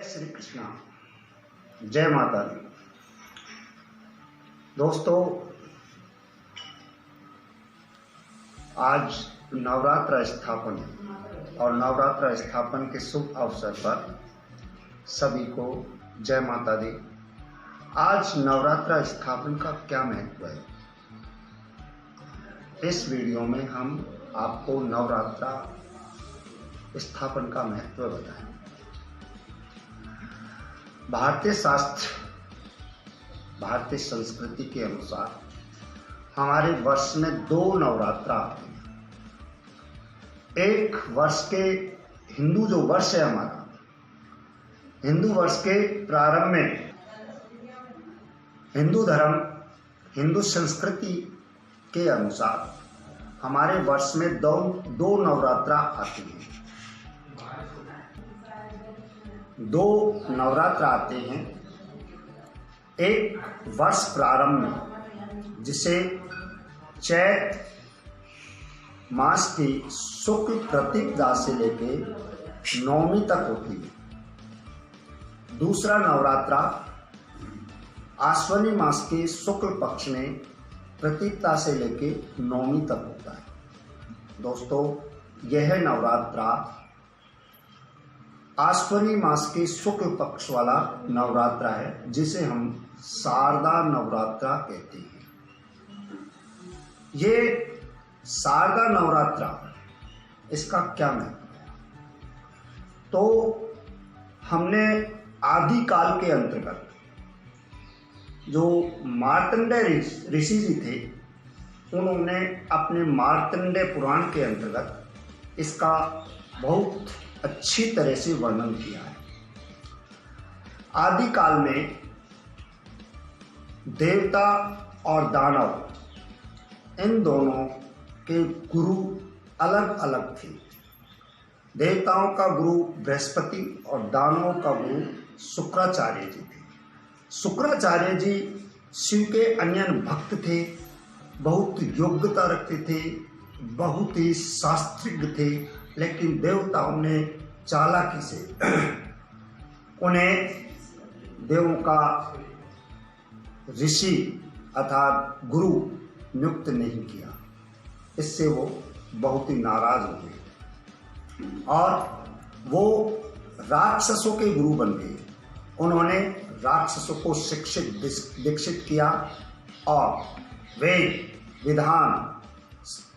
श्री कृष्णा। जय माता दी। दोस्तों, आज नवरात्र स्थापन और नवरात्र स्थापन के शुभ अवसर पर सभी को जय माता दी। आज नवरात्र स्थापन का क्या महत्व है, इस वीडियो में हम आपको नवरात्र स्थापन का महत्व बताएं। भारतीय शास्त्र, भारतीय संस्कृति के अनुसार हमारे वर्ष में दो नवरात्र आते हैं। एक वर्ष के हिंदू जो वर्ष है हमारा, हिंदू वर्ष के प्रारंभ में हिंदू धर्म, हिंदू संस्कृति के अनुसार हमारे वर्ष में दो नवरात्रा आती हैं। दो नवरात्र आते हैं। एक वर्ष प्रारंभ में, जिसे चैत मास की शुक्ल प्रतिपदा से लेके नवमी तक होती है। दूसरा नवरात्रा आश्विनी मास के शुक्ल पक्ष में प्रतिपदा से लेके नवमी तक होता है। दोस्तों, यह नवरात्रा आश्विनी मास के शुक्ल पक्ष वाला नवरात्रा है, जिसे हम शारदा नवरात्रा कहते हैं। ये शारदा नवरात्रा, इसका क्या महत्व है? तो हमने आदि काल के अंतर्गत जो मार्तंडेय ऋषि जी थे, उन्होंने अपने मार्तंडेय पुराण के अंतर्गत इसका बहुत अच्छी तरह से वर्णन किया है। आदि काल में देवता और दानव, इन दोनों के गुरु अलग अलग थे। देवताओं का गुरु बृहस्पति और दानवों का गुरु शुक्राचार्य जी थे। शुक्राचार्य जी शिव के अनन्य भक्त थे, बहुत योग्यता रखते थे, बहुत ही शास्त्रिज्ञ थे। लेकिन देवताओं ने चालाकी से उन्हें देवों का ऋषि अर्थात गुरु नियुक्त नहीं किया। इससे वो बहुत ही नाराज हो गए और वो राक्षसों के गुरु बन गए। उन्होंने राक्षसों को शिक्षित दीक्षित किया और वेद, विधान,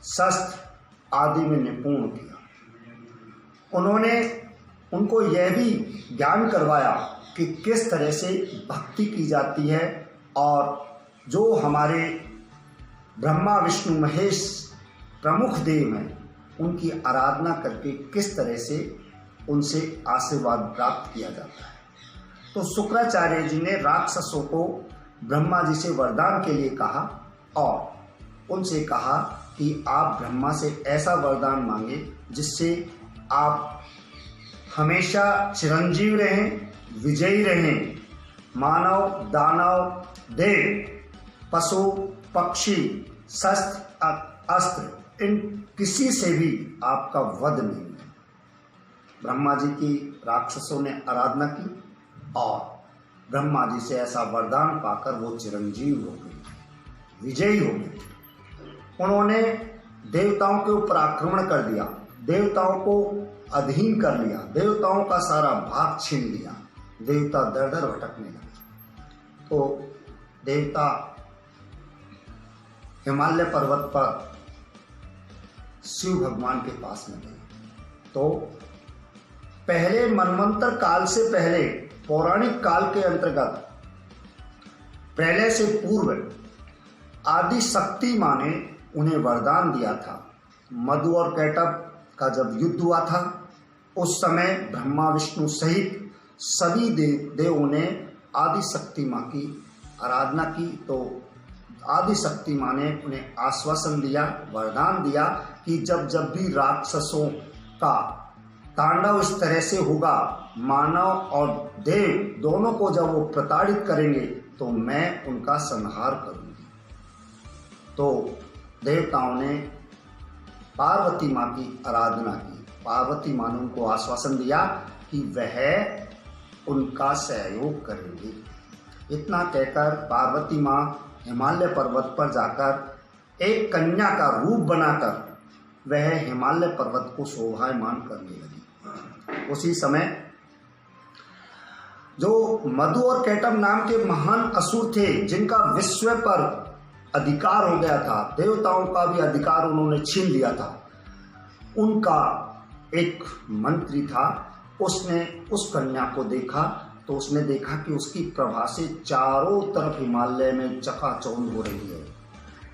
शस्त्र आदि में निपुण किया। उन्होंने उनको यह भी ज्ञान करवाया कि किस तरह से भक्ति की जाती है और जो हमारे ब्रह्मा, विष्णु, महेश प्रमुख देव हैं, उनकी आराधना करके किस तरह से उनसे आशीर्वाद प्राप्त किया जाता है। तो शुक्राचार्य जी ने राक्षसों को ब्रह्मा जी से वरदान के लिए कहा और उनसे कहा कि आप ब्रह्मा से ऐसा वरदान मांगे जिससे आप हमेशा चिरंजीव रहें, विजयी रहें। मानव, दानव, देव, पशु, पक्षी, शस्त्र, अस्त्र, इन किसी से भी आपका वध नहीं है। ब्रह्मा जी की राक्षसों ने आराधना की और ब्रह्मा जी से ऐसा वरदान पाकर वो चिरंजीव हो गए, विजयी हो गए। उन्होंने देवताओं के ऊपर आक्रमण कर दिया, देवताओं को अधीन कर लिया, देवताओं का सारा भाग छीन लिया। देवता दर दर भटकने लगे। तो देवता हिमालय पर्वत पर शिव भगवान के पास में गए। तो पहले मनवंतर काल से पहले, पौराणिक काल के अंतर्गत, प्रलय से पूर्व आदि शक्ति मां ने उन्हें वरदान दिया था। मधु और कैटभ का जब युद्ध हुआ था, उस समय ब्रह्मा, विष्णु सहित सभी देवों ने आदि शक्ति मां की आराधना की। तो आदि शक्ति मां ने उन्हें आश्वासन दिया, वरदान दिया कि जब जब भी राक्षसों का तांडव इस तरह से होगा, मानव और देव दोनों को जब वो प्रताड़ित करेंगे, तो मैं उनका संहार करूंगी। तो देवताओं ने पार्वती माँ की आराधना की। पार्वती माँ ने उनको आश्वासन दिया कि वह उनका सहयोग करेंगे। इतना कहकर पार्वती माँ हिमालय पर्वत पर जाकर एक कन्या का रूप बनाकर वह हिमालय पर्वत को शोभायमान करने लगी। उसी समय जो मधु और कैटभ नाम के महान असुर थे, जिनका विश्व पर अधिकार हो गया था, देवताओं का भी अधिकार उन्होंने छीन लिया था, उनका एक मंत्री था। उसने उस कन्या को देखा तो उसने देखा कि उसकी प्रभा से चारों तरफ हिमालय में चकाचौंध हो रही है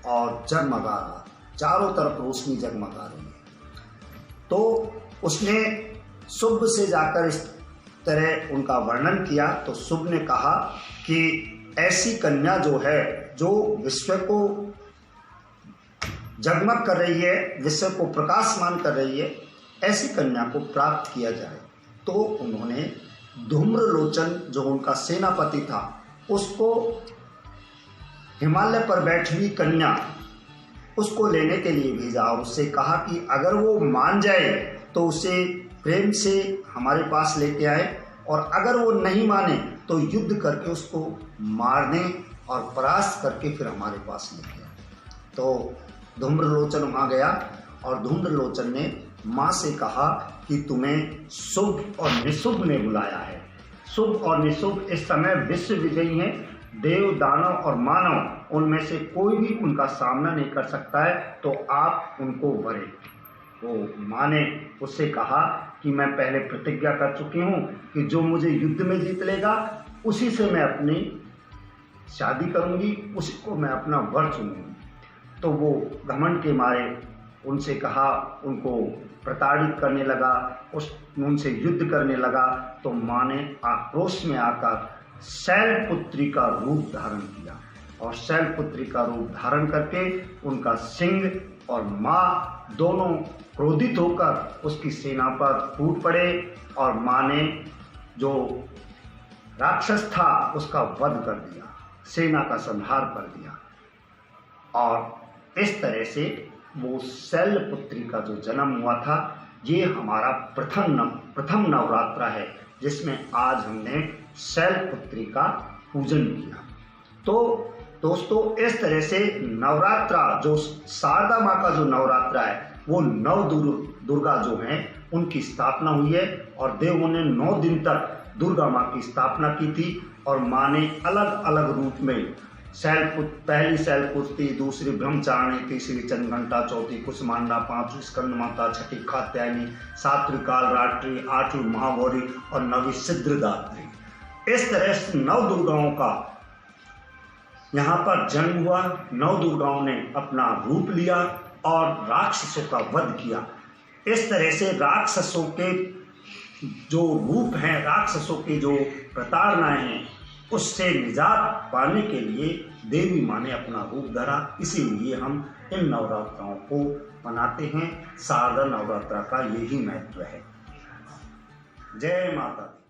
और जगमगा रहा, चारों तरफ रोशनी जगमगा रही है। तो उसने शुभ से जाकर इस तरह उनका वर्णन किया। तो शुभ ने कहा कि ऐसी कन्या जो है, जो विश्व को जगमग कर रही है, विश्व को प्रकाशमान कर रही है, ऐसी कन्या को प्राप्त किया जाए। तो उन्होंने धूम्रलोचन जो उनका सेनापति था, उसको हिमालय पर बैठी हुई कन्या उसको लेने के लिए भेजा और उससे कहा कि अगर वो मान जाए तो उसे प्रेम से हमारे पास लेके आए, और अगर वो नहीं माने तो युद्ध करके उसको मारने और परास्त करके फिर हमारे पास लेके आए। तो धूम्रलोचन वहाँ गया और धूम्रलोचन ने माँ से कहा कि तुम्हें शुभ और निशुभ ने बुलाया है। शुभ और निशुभ इस समय विश्व विजयी हैं, देव दानव और मानव, उनमें से कोई भी उनका सामना नहीं कर सकता है, तो आप उनको वरें। तो माँ ने उससे कहा कि मैं पहले प्रतिज्ञा कर चुकी हूँ कि जो मुझे युद्ध में जीत लेगा उसी से मैं अपनी शादी करूँगी, उसी को मैं अपना वर चुनूँगी। तो वो घमंड के मारे उनसे कहा, उनको प्रताड़ित करने लगा, उनसे युद्ध करने लगा। तो माँ ने आक्रोश में आकर शैलपुत्री का रूप धारण किया और शैलपुत्री का रूप धारण करके उनका सिंह और माँ दोनों क्रोधित होकर उसकी सेना पर टूट पड़े और माँ ने जो राक्षस था उसका वध कर दिया, सेना का संहार कर दिया। और इस तरह से वो शैलपुत्री का जो जन्म हुआ था, ये हमारा प्रथम नवरात्रा है, जिसमें आज हमने शैलपुत्री का पूजन किया। तो दोस्तों, इस तरह से नवरात्रा, जो शारदा माँ का जो नवरात्रा है, वो 9 दुर्गा जो हैं उनकी स्थापना हुई है और देवों ने 9 दिन तक दुर्गा माँ की स्थापना की थी। और माँ ने अलग अलग रूप में पहली शैलपुत्री, दूसरी ब्रह्मचारिणी, तीसरी चंद्रघंटा, चौथी कुसमांडा, 5वीं स्कंद माता, 6ठी कात्यायनी, 7वीं कालरात्रि, 8वीं महागौरी और 9वीं सिद्धिदात्री। इस तरह से 9 दुर्गाओं का यहाँ पर जन्म हुआ। 9 दुर्गाओं ने अपना रूप लिया और राक्षसों का वध किया। इस तरह से राक्षसों के जो रूप हैं, राक्षसों की जो प्रताड़नाएं हैं, उससे निजात पाने के लिए देवी माँ ने अपना रूप धरा। इसीलिए हम इन नवरात्राओं को मनाते हैं। शारदा नवरात्रा का यही महत्व है। जय माता दी।